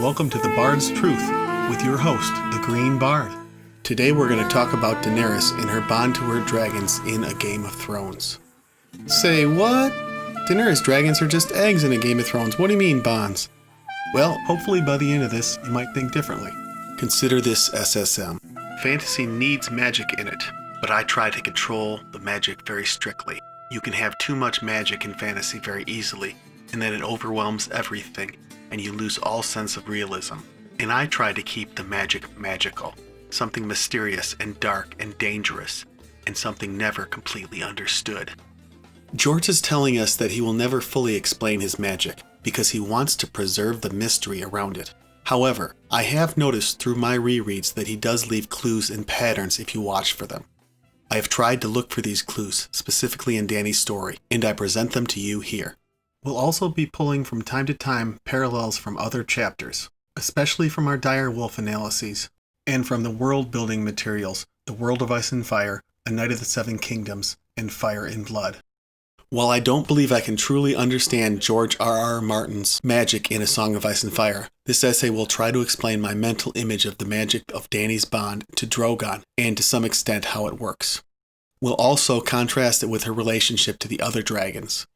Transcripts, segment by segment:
welcome to The Bard's Truth with your host, the Green Bard. Today we're going to talk about Daenerys and her bond to her dragons in A Game of Thrones. Say what? Daenerys' dragons are just eggs in A Game of Thrones. What do you mean bonds? Well, hopefully by the end of this, you might think differently. Consider this SSM. Fantasy needs magic in it, but I try to control the magic very strictly. You can have too much magic in fantasy very easily, and then it overwhelms everything, and you lose all sense of realism. And I try to keep the magic magical, something mysterious and dark and dangerous, and something never completely understood. George is telling us that he will never fully explain his magic, because he wants to preserve the mystery around it. However, I have noticed through my rereads that he does leave clues and patterns if you watch for them. I have tried to look for these clues, specifically in Dany's story, and I present them to you here. We'll also be pulling from time to time parallels from other chapters, especially from our Direwolf analyses, and from the world-building materials, The World of Ice and Fire, A Night of the Seven Kingdoms, and Fire and Blood. While I don't believe I can truly understand George R.R. Martin's magic in A Song of Ice and Fire, this essay will try to explain my mental image of the magic of Dany's bond to Drogon, and to some extent how it works. We'll also contrast it with her relationship to the other dragons.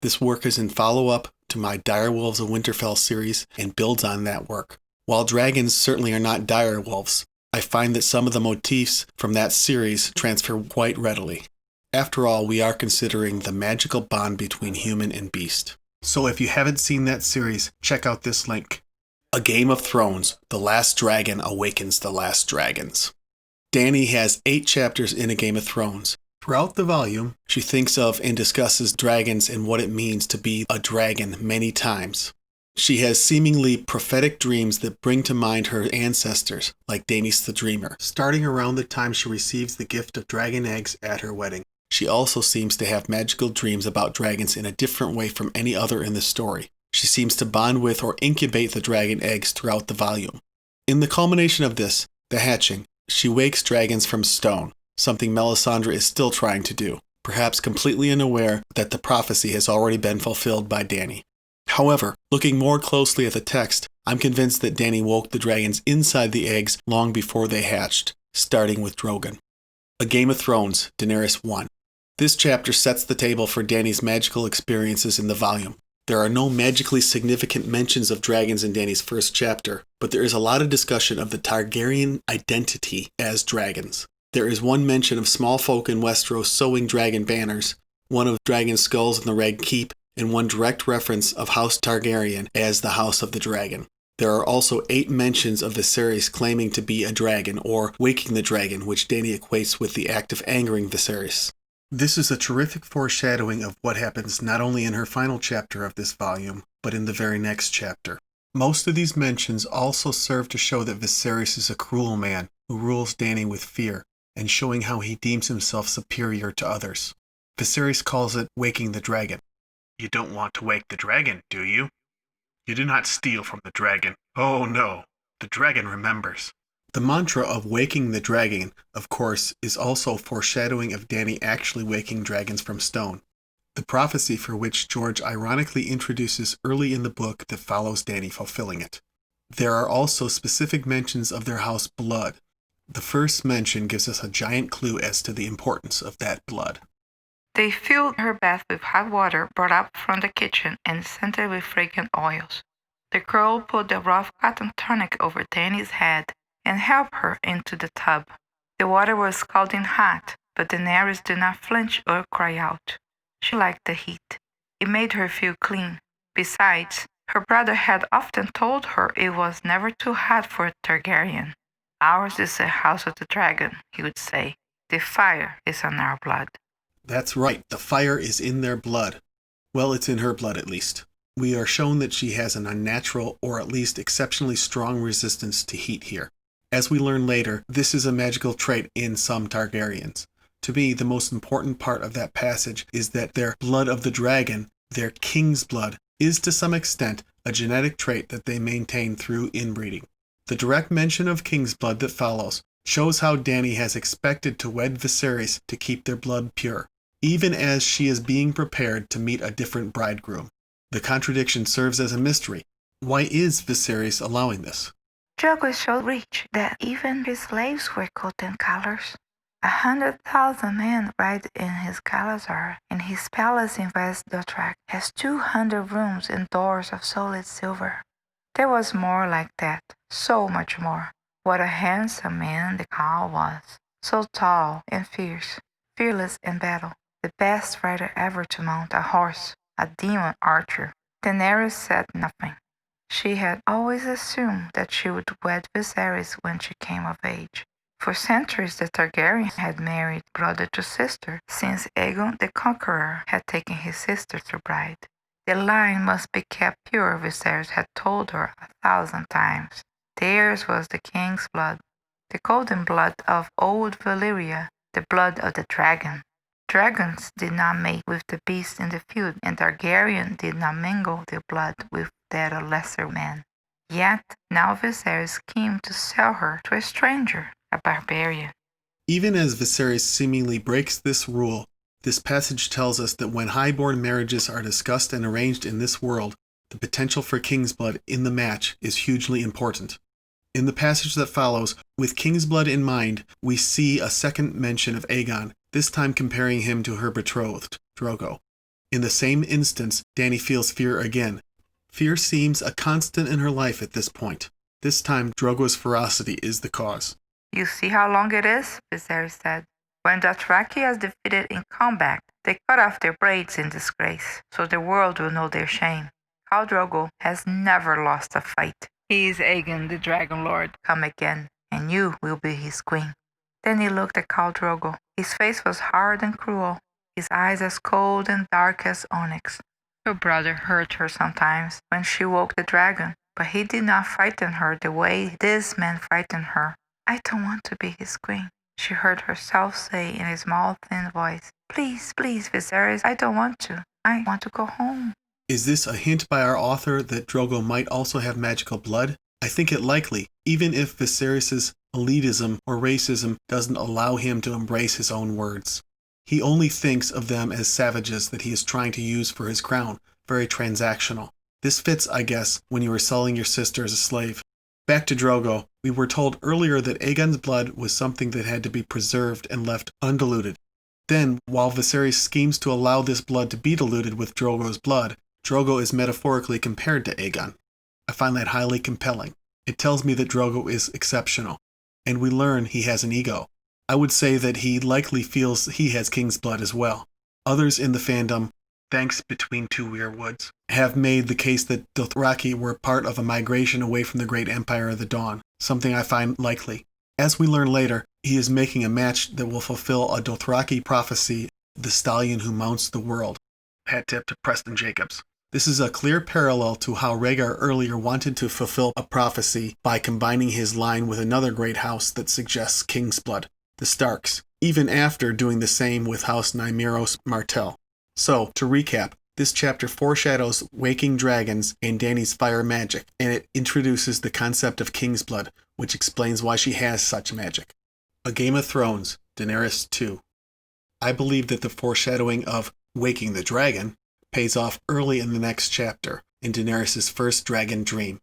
This work is in follow-up to my Direwolves of Winterfell series and builds on that work. While dragons certainly are not direwolves, I find that some of the motifs from that series transfer quite readily. After all, we are considering the magical bond between human and beast. So if you haven't seen that series, check out this link. A Game of Thrones, The Last Dragon Awakens the Last Dragons. Dany has 8 chapters in A Game of Thrones. Throughout the volume, she thinks of and discusses dragons and what it means to be a dragon many times. She has seemingly prophetic dreams that bring to mind her ancestors, like Daenerys the Dreamer, starting around the time she receives the gift of dragon eggs at her wedding. She also seems to have magical dreams about dragons in a different way from any other in the story. She seems to bond with or incubate the dragon eggs throughout the volume. In the culmination of this, the hatching, she wakes dragons from stone, something Melisandre is still trying to do, perhaps completely unaware that the prophecy has already been fulfilled by Dany. However, looking more closely at the text, I'm convinced that Dany woke the dragons inside the eggs long before they hatched, starting with Drogon. A Game of Thrones, Daenerys 1. This chapter sets the table for Dany's magical experiences in the volume. There are no magically significant mentions of dragons in Dany's first chapter, but there is a lot of discussion of the Targaryen identity as dragons. There is one mention of small folk in Westeros sewing dragon banners, one of dragon skulls in the Red Keep, and one direct reference of House Targaryen as the House of the Dragon. There are also 8 mentions of Viserys claiming to be a dragon or waking the dragon, which Dany equates with the act of angering Viserys. This is a terrific foreshadowing of what happens not only in her final chapter of this volume, but in the very next chapter. Most of these mentions also serve to show that Viserys is a cruel man who rules Dany with fear, and showing how he deems himself superior to others. Viserys calls it waking the dragon. You don't want to wake the dragon, do you? You do not steal from the dragon. Oh no, the dragon remembers. The mantra of waking the dragon, of course, is also foreshadowing of Dany actually waking dragons from stone, the prophecy for which George ironically introduces early in the book that follows Dany fulfilling it. There are also specific mentions of their house blood. The first mention gives us a giant clue as to the importance of that blood. They filled her bath with hot water brought up from the kitchen and scented with fragrant oils. The girl put the rough cotton tunic over Dany's head and helped her into the tub. The water was scalding hot, but Daenerys did not flinch or cry out. She liked the heat. It made her feel clean. Besides, her brother had often told her it was never too hot for a Targaryen. Ours is the house of the dragon, he would say. The fire is on our blood. That's right, the fire is in their blood. Well, it's in her blood at least. We are shown that she has an unnatural or at least exceptionally strong resistance to heat here. As we learn later, this is a magical trait in some Targaryens. To me, the most important part of that passage is that their blood of the dragon, their king's blood, is to some extent a genetic trait that they maintain through inbreeding. The direct mention of Kingsblood that follows shows how Dany has expected to wed Viserys to keep their blood pure, even as she is being prepared to meet a different bridegroom. The contradiction serves as a mystery. Why is Viserys allowing this? Drogo is so rich that even his slaves wear coat and collars. 100,000 men ride in his Calazar, and his palace in West Dothrak has 200 rooms and doors of solid silver. There was more like that, so much more. What a handsome man the Khal was, so tall and fierce, fearless in battle, the best rider ever to mount a horse, a demon archer. Daenerys said nothing. She had always assumed that she would wed Viserys when she came of age. For centuries the Targaryen had married brother to sister, since Aegon the Conqueror had taken his sister to bride. The line must be kept pure, Viserys had told her 1,000 times. Theirs was the king's blood, the golden blood of old Valyria, the blood of the dragon. Dragons did not mate with the beasts in the field, and Targaryen did not mingle their blood with that of lesser men. Yet now Viserys came to sell her to a stranger, a barbarian. Even as Viserys seemingly breaks this rule, this passage tells us that when highborn marriages are discussed and arranged in this world, the potential for Kingsblood in the match is hugely important. In the passage that follows, with Kingsblood in mind, we see a second mention of Aegon, this time comparing him to her betrothed, Drogo. In the same instance, Dany feels fear again. Fear seems a constant in her life at this point. This time, Drogo's ferocity is the cause. You see how long it is? Viserys said. When Dothraki is defeated in combat, they cut off their braids in disgrace, so the world will know their shame. Khal Drogo has never lost a fight. He is Aegon, the Dragon Lord, come again, and you will be his queen. Then he looked at Khal Drogo. His face was hard and cruel, his eyes as cold and dark as onyx. Her brother hurt her sometimes when she woke the dragon, but he did not frighten her the way this man frightened her. I don't want to be his queen, she heard herself say in a small, thin voice. Please, please, Viserys, I don't want to. I want to go home. Is this a hint by our author that Drogo might also have magical blood? I think it likely, even if Viserys' elitism or racism doesn't allow him to embrace his own words. He only thinks of them as savages that he is trying to use for his crown, very transactional. This fits, I guess, when you are selling your sister as a slave. Back to Drogo, we were told earlier that Aegon's blood was something that had to be preserved and left undiluted. Then, while Viserys schemes to allow this blood to be diluted with Drogo's blood, Drogo is metaphorically compared to Aegon. I find that highly compelling. It tells me that Drogo is exceptional, and we learn he has an ego. I would say that he likely feels he has king's blood as well. Others in the fandom, thanks between two weirwoods, have made the case that Dothraki were part of a migration away from the great empire of the Dawn, something I find likely. As we learn later, he is making a match that will fulfill a Dothraki prophecy, the stallion who mounts the world. Hat tip to Preston Jacobs. This is a clear parallel to how Rhaegar earlier wanted to fulfill a prophecy by combining his line with another great house that suggests king's blood, the Starks, even after doing the same with House Nymeros Martell. So, to recap, this chapter foreshadows waking dragons and Dany's fire magic, and it introduces the concept of king's blood, which explains why she has such magic. A Game of Thrones, Daenerys 2. I believe that the foreshadowing of waking the dragon pays off early in the next chapter, in Daenerys' first dragon dream.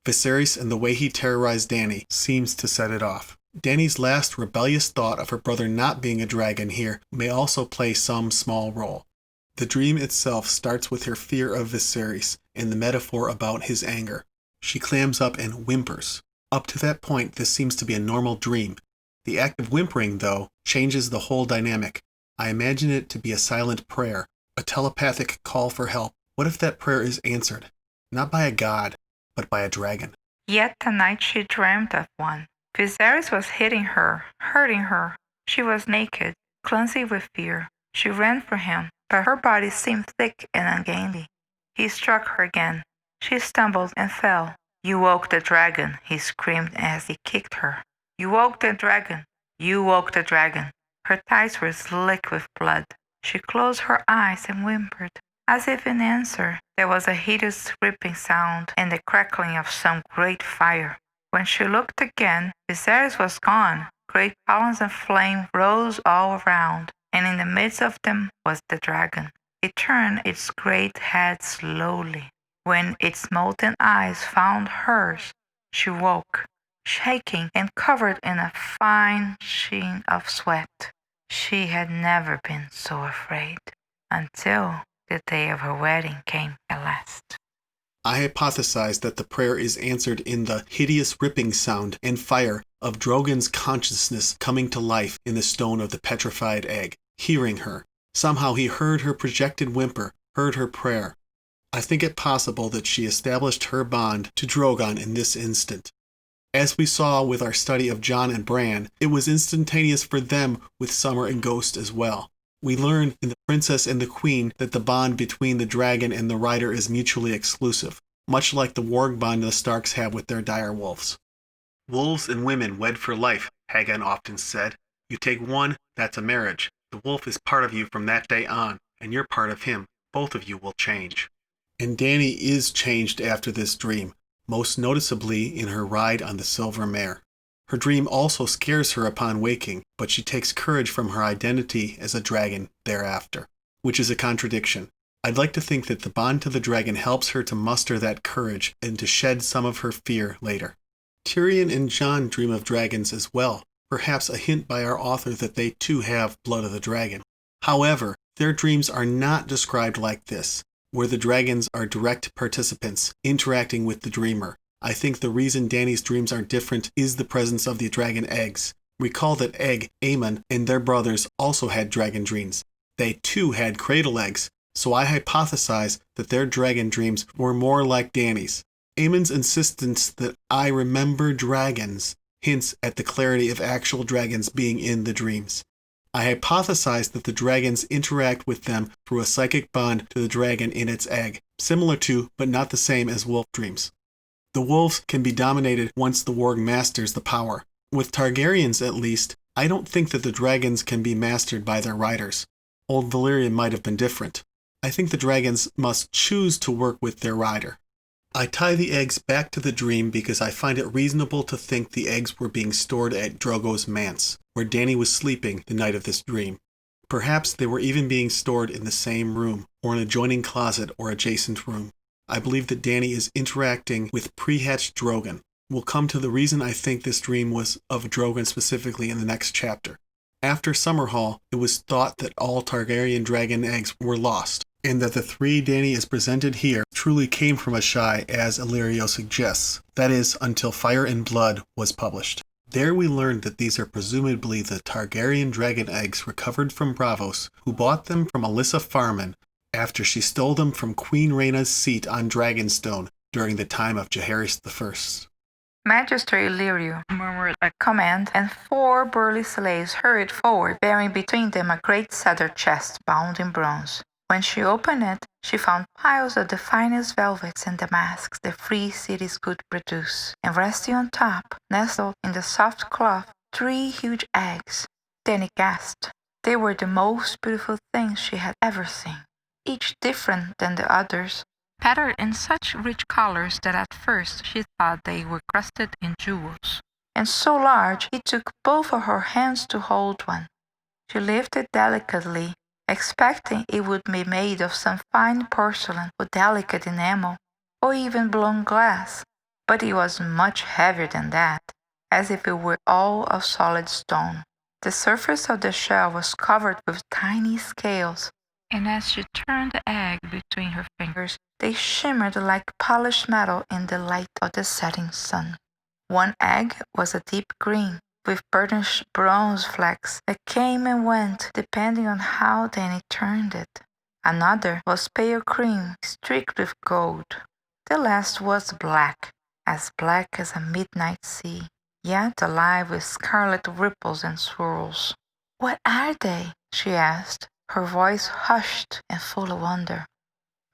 Viserys and the way he terrorized Dany seems to set it off. Dany's last rebellious thought of her brother not being a dragon here may also play some small role. The dream itself starts with her fear of Viserys and the metaphor about his anger. She clams up and whimpers. Up to that point, this seems to be a normal dream. The act of whimpering, though, changes the whole dynamic. I imagine it to be a silent prayer, a telepathic call for help. What if that prayer is answered? Not by a god, but by a dragon. Yet tonight she dreamt of one. Viserys was hitting her, hurting her. She was naked, clumsy with fear. She ran for him, but her body seemed thick and ungainly. He struck her again. She stumbled and fell. You woke the dragon, he screamed as he kicked her. You woke the dragon. You woke the dragon. Her thighs were slick with blood. She closed her eyes and whimpered. As if in answer, there was a hideous ripping sound and the crackling of some great fire. When she looked again, Viserys was gone. Great columns of flame rose all around, and in the midst of them was the dragon. It turned its great head slowly. When its molten eyes found hers, she woke, shaking and covered in a fine sheen of sweat. She had never been so afraid until the day of her wedding came at last. I hypothesize that the prayer is answered in the hideous ripping sound and fire of Drogon's consciousness coming to life in the stone of the petrified egg, hearing her. Somehow he heard her projected whimper, heard her prayer. I think it possible that she established her bond to Drogon in this instant. As we saw with our study of Jon and Bran, it was instantaneous for them with Summer and Ghost as well. We learn in The Princess and the Queen that the bond between the dragon and the rider is mutually exclusive, much like the Warg bond the Starks have with their direwolves. Wolves and women wed for life, Hagan often said. You take one, that's a marriage. The wolf is part of you from that day on, and you're part of him. Both of you will change. And Dany is changed after this dream, most noticeably in her ride on the silver mare. Her dream also scares her upon waking, but she takes courage from her identity as a dragon thereafter, which is a contradiction. I'd like to think that the bond to the dragon helps her to muster that courage and to shed some of her fear later. Tyrion and Jon dream of dragons as well, perhaps a hint by our author that they too have blood of the dragon. However, their dreams are not described like this, where the dragons are direct participants interacting with the dreamer. I think the reason Dany's dreams are different is the presence of the dragon eggs. Recall that Egg, Aemon, and their brothers also had dragon dreams. They too had cradle eggs, so I hypothesize that their dragon dreams were more like Dany's. Aemon's insistence that I remember dragons hints at the clarity of actual dragons being in the dreams. I hypothesize that the dragons interact with them through a psychic bond to the dragon in its egg, similar to, but not the same as wolf dreams. The wolves can be dominated once the warg masters the power. With Targaryens at least, I don't think that the dragons can be mastered by their riders. Old Valyria might have been different. I think the dragons must choose to work with their rider. I tie the eggs back to the dream because I find it reasonable to think the eggs were being stored at Drogo's manse, where Dany was sleeping the night of this dream. Perhaps they were even being stored in the same room, or an adjoining closet or adjacent room. I believe that Dany is interacting with pre-hatched Drogon. We'll come to the reason I think this dream was of Drogon specifically in the next chapter. After Summerhall, it was thought that all Targaryen dragon eggs were lost, and that the three Dany is presented here truly came from Asshai, as Illyrio suggests, that is, until Fire and Blood was published. There we learned that these are presumably the Targaryen dragon eggs recovered from Braavos, who bought them from Alyssa Farman after she stole them from Queen Rhaena's seat on Dragonstone during the time of Jaehaerys I. Magister Illyrio murmured a command, and 4 burly slaves hurried forward, bearing between them a great cedar chest bound in bronze. When she opened it, she found piles of the finest velvets and damasks the free cities could produce, and resting on top, nestled in the soft cloth, 3 huge eggs. Dany gasped. They were the most beautiful things she had ever seen, each different than the others, patterned in such rich colors that at first she thought they were crusted in jewels, and so large it took both of her hands to hold one. She lifted it delicately, expecting it would be made of some fine porcelain or delicate enamel, or even blown glass, but it was much heavier than that, as if it were all of solid stone. The surface of the shell was covered with tiny scales, and as she turned the egg between her fingers, they shimmered like polished metal in the light of the setting sun. One egg was a deep green, with burnished bronze flecks that came and went depending on how Dany turned it. Another was pale cream, streaked with gold. The last was black as a midnight sea, yet alive with scarlet ripples and swirls. "What are they?" she asked, her voice hushed and full of wonder.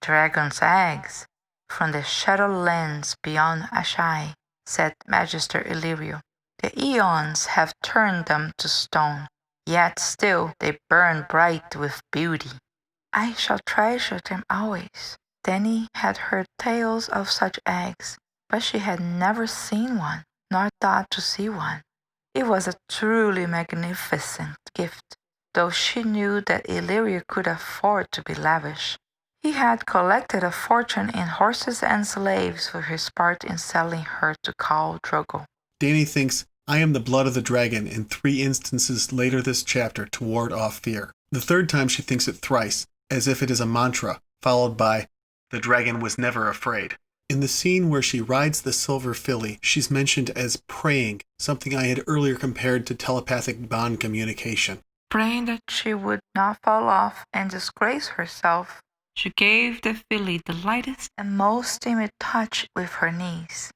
"Dragon's eggs, from the Shadowlands beyond Asshai," said Magister Illyrio. "The eons have turned them to stone, yet still they burn bright with beauty. I shall treasure them always." Dany had heard tales of such eggs, but she had never seen one, nor thought to see one. It was a truly magnificent gift, though she knew that Illyrio could afford to be lavish. He had collected a fortune in horses and slaves for his part in selling her to Khal Drogo. Dany thinks, I am the blood of the dragon in 3 instances later this chapter to ward off fear. The third time she thinks it thrice, as if it is a mantra, followed by, the dragon was never afraid. In the scene where she rides the silver filly, she's mentioned as praying, something I had earlier compared to telepathic bond communication. Praying that she would not fall off and disgrace herself, she gave the filly the lightest and most timid touch with her knees.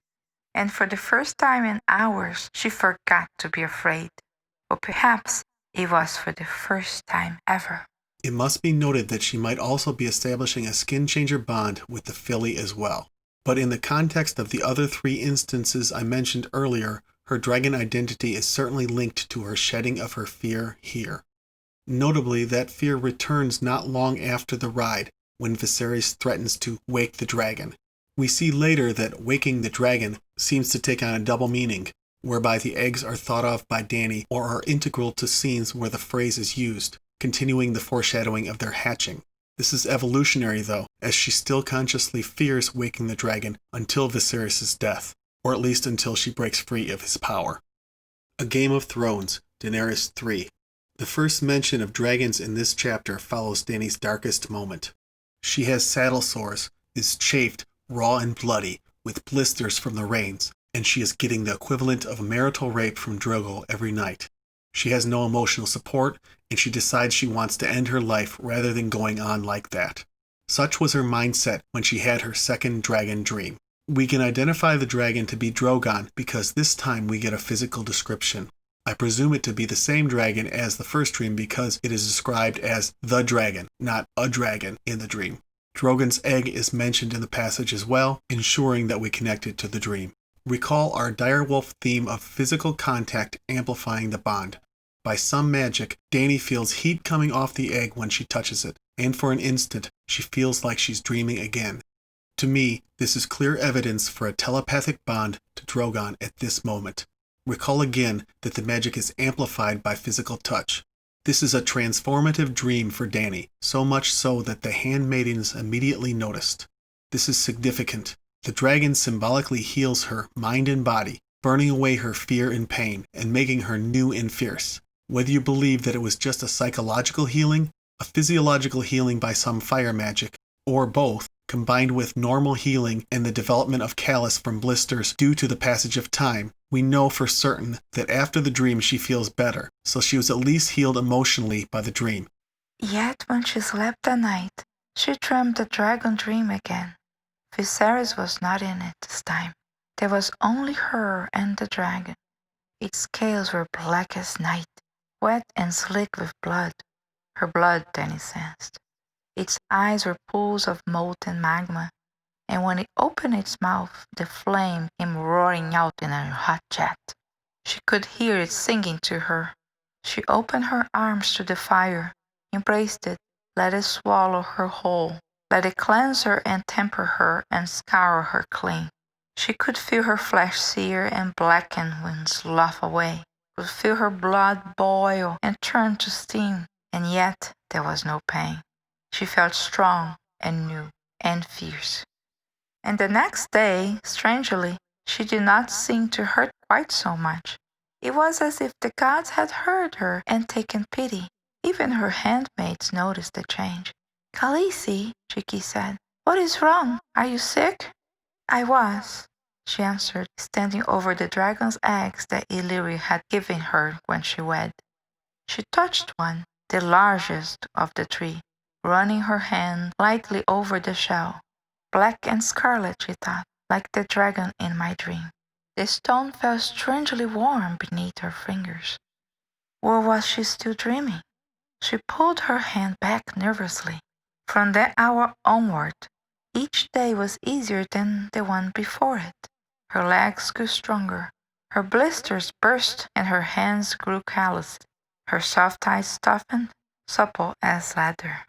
And for the first time in hours, she forgot to be afraid. Or perhaps it was for the first time ever. It must be noted that she might also be establishing a skin changer bond with the filly as well. But in the context of the other 3 instances I mentioned earlier, her dragon identity is certainly linked to her shedding of her fear here. Notably, that fear returns not long after the ride, when Viserys threatens to wake the dragon. We see later that waking the dragon seems to take on a double meaning, whereby the eggs are thought of by Dany or are integral to scenes where the phrase is used, continuing the foreshadowing of their hatching. This is evolutionary though, as she still consciously fears waking the dragon until Viserys' death, or at least until she breaks free of his power. A Game of Thrones, Daenerys 3. The first mention of dragons in this chapter follows Dany's darkest moment. She has saddle sores, is chafed, raw and bloody, with blisters from the rains, and she is getting the equivalent of marital rape from Drogo every night. She has no emotional support, and she decides she wants to end her life rather than going on like that. Such was her mindset when she had her second dragon dream. We can identify the dragon to be Drogon because this time we get a physical description. I presume it to be the same dragon as the first dream because it is described as the dragon, not a dragon in the dream. Drogon's egg is mentioned in the passage as well, ensuring that we connect it to the dream. Recall our Direwolf theme of physical contact amplifying the bond. By some magic, Dany feels heat coming off the egg when she touches it, and for an instant, she feels like she's dreaming again. To me, this is clear evidence for a telepathic bond to Drogon at this moment. Recall again that the magic is amplified by physical touch. This is a transformative dream for Dany, so much so that the handmaidens immediately noticed. This is significant. The dragon symbolically heals her mind and body, burning away her fear and pain, and making her new and fierce. Whether you believe that it was just a psychological healing, a physiological healing by some fire magic, or both, combined with normal healing and the development of callus from blisters due to the passage of time, we know for certain that after the dream she feels better, so she was at least healed emotionally by the dream. Yet when she slept that night, she dreamt the dragon dream again. Viserys was not in it this time. There was only her and the dragon. Its scales were black as night, wet and slick with blood. Her blood, Dany sensed. Its eyes were pools of molten magma, and when it opened its mouth, the flame came roaring out in a hot jet. She could hear it singing to her. She opened her arms to the fire, embraced it, let it swallow her whole, let it cleanse her and temper her and scour her clean. She could feel her flesh sear and blacken when slough away, could feel her blood boil and turn to steam, and yet there was no pain. She felt strong and new and fierce. And the next day, strangely, she did not seem to hurt quite so much. It was as if the gods had heard her and taken pity. Even her handmaids noticed the change. "Khaleesi," Shiki said, "what is wrong? Are you sick?" "I was," she answered, standing over the dragon's eggs that Illyrio had given her when she wed. She touched one, the largest of the 3, running her hand lightly over the shell. Black and scarlet, she thought, like the dragon in my dream. The stone felt strangely warm beneath her fingers. Or was she still dreaming? She pulled her hand back nervously. From that hour onward, each day was easier than the one before it. Her legs grew stronger, her blisters burst, and her hands grew calloused. Her soft eyes toughened, supple as leather.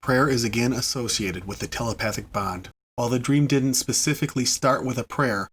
Prayer is again associated with the telepathic bond. While the dream didn't specifically start with a prayer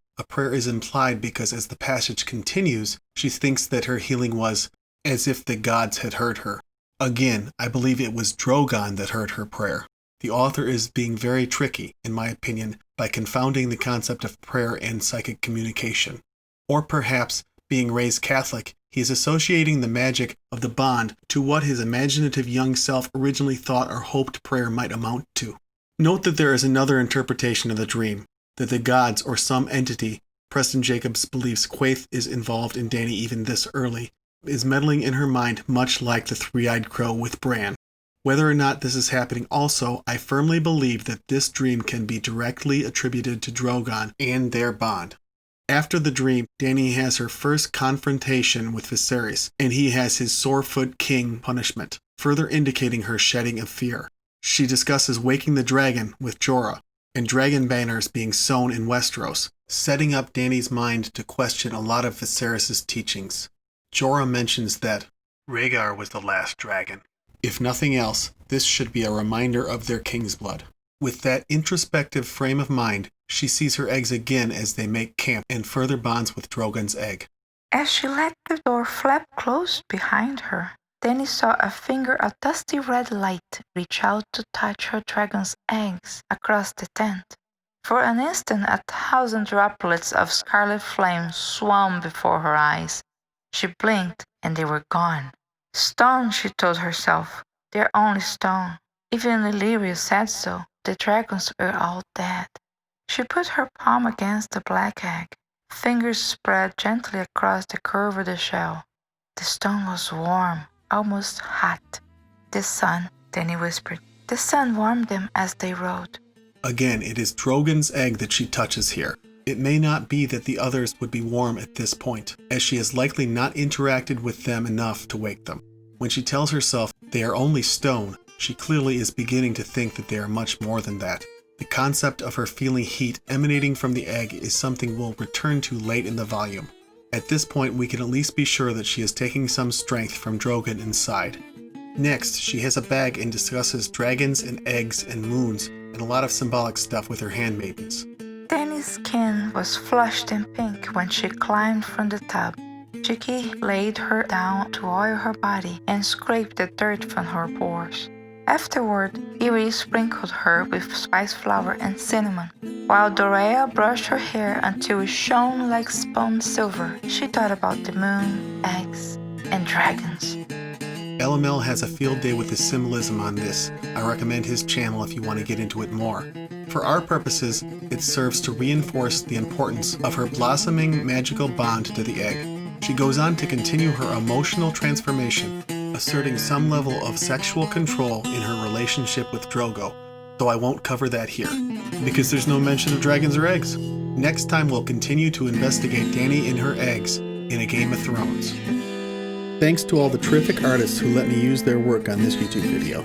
is implied because as the passage continues, she thinks that her healing was as if the gods had heard her. Again, I believe it was Drogon that heard her prayer. The author is being very tricky, in my opinion, by confounding the concept of prayer and psychic communication. Or perhaps, being raised Catholic, he is associating the magic of the bond to what his imaginative young self originally thought or hoped prayer might amount to. Note that there is another interpretation of the dream, that the gods or some entity, Preston Jacobs believes Quaithe is involved in Dany even this early, is meddling in her mind much like the three-eyed crow with Bran. Whether or not this is happening also, I firmly believe that this dream can be directly attributed to Drogon and their bond. After the dream, Dany has her first confrontation with Viserys, and he has his Sorefoot King punishment, further indicating her shedding of fear. She discusses waking the dragon with Jorah, and dragon banners being sown in Westeros, setting up Dany's mind to question a lot of Viserys' teachings. Jorah mentions that Rhaegar was the last dragon. If nothing else, this should be a reminder of their Kingsblood. With that introspective frame of mind, she sees her eggs again as they make camp and further bonds with Drogon's egg. As she let the door flap closed behind her, Dany saw a finger of dusty red light reach out to touch her dragon's eggs across the tent. For an instant, 1,000 droplets of scarlet flame swam before her eyes. She blinked, and they were gone. Stone, she told herself. They're only stone. Even Illyrio said so. The dragons were all dead. She put her palm against the black egg. Fingers spread gently across the curve of the shell. The stone was warm, almost hot. The sun, Dany whispered. The sun warmed them as they rode. Again, it is Drogon's egg that she touches here. It may not be that the others would be warm at this point, as she has likely not interacted with them enough to wake them. When she tells herself they are only stone, she clearly is beginning to think that they are much more than that. The concept of her feeling heat emanating from the egg is something we'll return to late in the volume. At this point, we can at least be sure that she is taking some strength from Drogon inside. Next, she has a bag and discusses dragons and eggs and moons and a lot of symbolic stuff with her handmaidens. Dany's skin was flushed and pink when she climbed from the tub. Jiki laid her down to oil her body and scraped the dirt from her pores. Afterward, Eerie sprinkled her with spice flower and cinnamon. While Dorea brushed her hair until it shone like spun silver, she thought about the moon, eggs, and dragons. LML has a field day with the symbolism on this. I recommend his channel if you want to get into it more. For our purposes, it serves to reinforce the importance of her blossoming magical bond to the egg. She goes on to continue her emotional transformation, asserting some level of sexual control in her relationship with Drogo, though I won't cover that here, because there's no mention of dragons or eggs. Next time we'll continue to investigate Dany and her eggs in A Game of Thrones. Thanks to all the terrific artists who let me use their work on this YouTube video.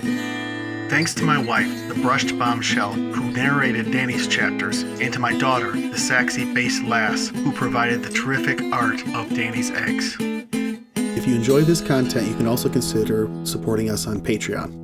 Thanks to my wife, the brushed bombshell, who narrated Dany's chapters, and to my daughter, the Saxy bass lass, who provided the terrific art of Dany's eggs. If you enjoy this content, you can also consider supporting us on Patreon.